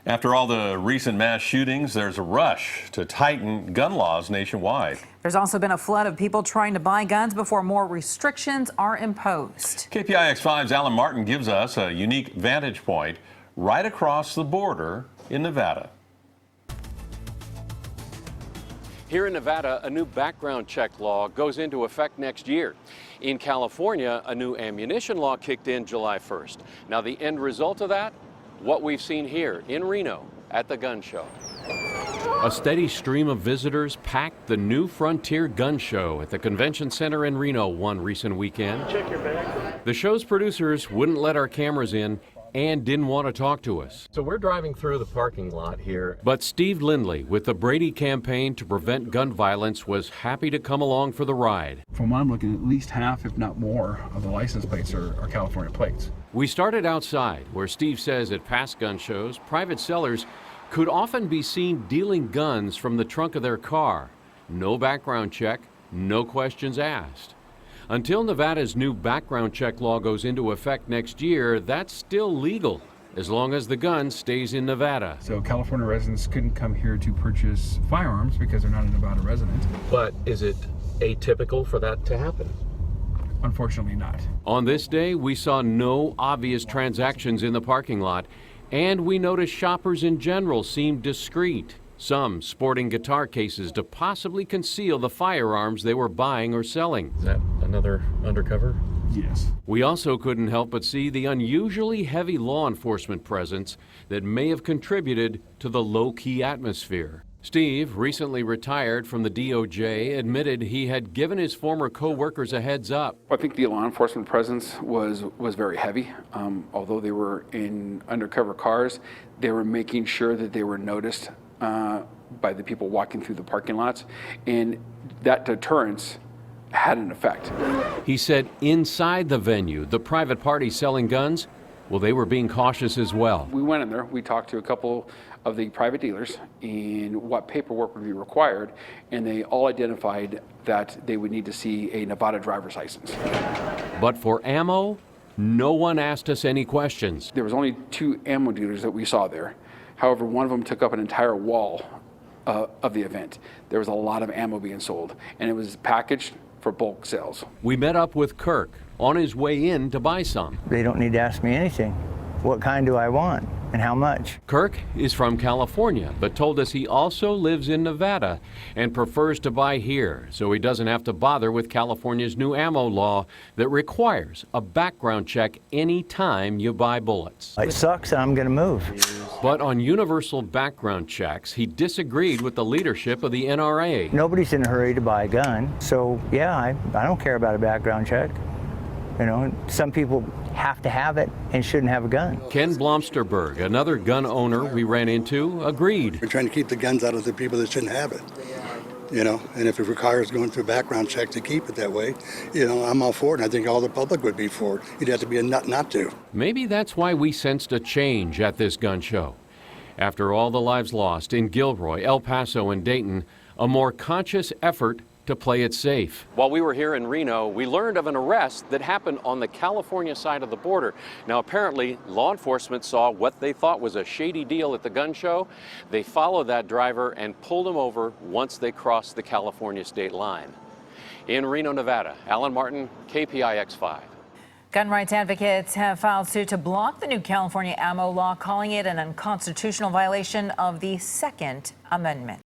After all the recent mass shootings, there's a rush to tighten gun laws nationwide. There's also been a flood of people trying to buy guns before more restrictions are imposed. KPIX 5's Alan Martin gives us a unique vantage point right across the border in Nevada. Here in Nevada, a new background check law goes into effect next year. In California, a new ammunition law kicked in July 1st. Now, the end result of that? What we've seen here in Reno at the gun show. A steady stream of visitors packed the New Frontier Gun Show at the Convention Center in Reno one recent weekend. Check your bag. The show's producers wouldn't let our cameras in and didn't want to talk to us. So we're driving through the parking lot here. But Steve Lindley with the Brady Campaign to Prevent Gun Violence was happy to come along for the ride. From what I'm looking at least half, if not more, of the license plates are California plates. We started outside, where Steve says at past gun shows, private sellers could often be seen dealing guns from the trunk of their car. No background check, no questions asked. Until Nevada's new background check law goes into effect next year, that's still legal, as long as the gun stays in Nevada. So California residents couldn't come here to purchase firearms because they're not a Nevada resident. But is it atypical for that to happen? Unfortunately not. On this day, we saw no obvious transactions in the parking lot, and we noticed shoppers in general seemed discreet, some sporting guitar cases to possibly conceal the firearms they were buying or selling. Is that another undercover? Yes. We also couldn't help but see the unusually heavy law enforcement presence that may have contributed to the low-key atmosphere. Steve, recently retired from the DOJ, admitted he had given his former co-workers a heads up. I think the law enforcement presence was very heavy. Although they were in undercover cars, they were making sure that they were noticed by the people walking through the parking lots, and that deterrence had an effect. He said inside the venue, the private parties selling guns, well, they were being cautious as well. We went in there, we talked to a couple of the private dealers and what paperwork would be required, and they all identified that they would need to see a Nevada driver's license. But for ammo, no one asked us any questions. There was only 2 ammo dealers that we saw there. However, one of them took up an entire wall of the event. There was a lot of ammo being sold, and it was packaged for bulk sales. We met up with Kirk on his way in to buy some. They don't need to ask me anything. What kind do I want and how much? Kirk is from California, but told us he also lives in Nevada and prefers to buy here, so he doesn't have to bother with California's new ammo law that requires a background check any time you buy bullets. It sucks and I'm going to move. But on universal background checks, he disagreed with the leadership of the NRA. Nobody's in a hurry to buy a gun, so yeah, I don't care about a background check. You know, some people have to have it and shouldn't have a gun. Ken Blomsterberg, another gun owner we ran into, agreed. We're trying to keep the guns out of the people that shouldn't have it. You know, and if it requires going through a background check to keep it that way, you know, I'm all for it, and I think all the public would be for it. You'd have to be a nut not to. Maybe that's why we sensed a change at this gun show. After all the lives lost in Gilroy, El Paso, and Dayton, a more conscious effort to play it safe. While we were here in Reno, we learned of an arrest that happened on the California side of the border. Now, apparently, law enforcement saw what they thought was a shady deal at the gun show. They followed that driver and pulled him over once they crossed the California state line. In Reno, Nevada, Alan Martin, KPIX 5. Gun rights advocates have filed suit to block the new California ammo law, calling it an unconstitutional violation of the Second Amendment.